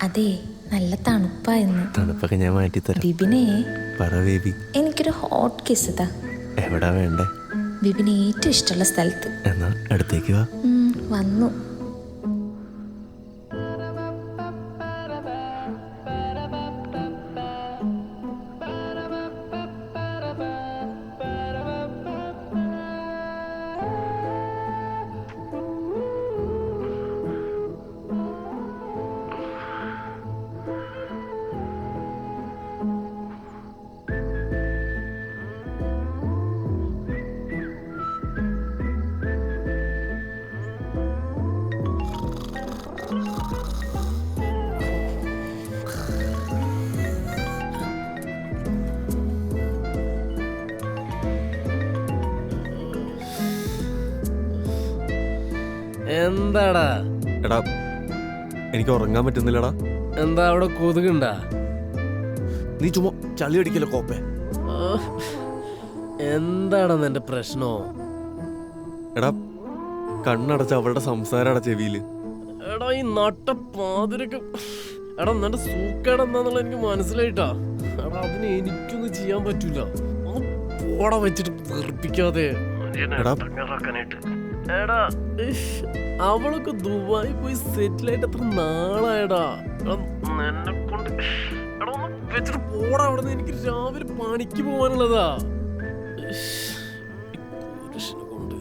അതെ, നല്ല തണുപ്പായിരുന്നു. തണുപ്പൊക്കെ ഞാൻ മാറ്റി തരാം. ബിബിനെ, പറ ബേബി. എനിക്കൊരു ഹോട്ട് കിസ് താ. എവിടാ വേണ്ടേ? ബിബിന് ഏറ്റവും ഇഷ്ടമുള്ള സ്ഥലത്ത്. എന്നാ അടുത്തേക്ക് വാ. വന്നു. എന്താടാ? എടാ എനിക്ക് ഉറങ്ങാൻ പറ്റുന്നില്ലടാ. എന്താ അവിടെ കൊതുകുണ്ടാ? നീ ചുമ്മാ ചളി അടിക്കല്ലോ കോപ്പേ. എന്താടാ നിന്റെ പ്രശ്നോ? എടാ കണ്ണടച്ച അവളുടെ സംസാരടാ ചെവിയില്. എടാ ഈ നട്ട പാതിരക്ക് എടാ നിന്റെ സൂക്കേട് എന്താന്നുള്ള എനിക്ക് മനസ്സിലായിട്ടാ. എടാ അതിന് എനിക്കൊന്നും ചെയ്യാൻ പറ്റൂല. ഒന്ന് പോട വെച്ചിട്ട് വെറുപ്പിക്കാതെ. എടാ അവളൊക്കെ ദുബായി പോയി സെറ്റിലായിട്ട് എത്ര നാളായടാ. എന്നെ കൊണ്ട് എടാ ഒന്ന് വെച്ചിട്ട് പോടാ അവിടെ നിന്ന്. എനിക്ക് രാവിലെ പണിക്ക് പോവാനുള്ളതാ. കൊണ്ട്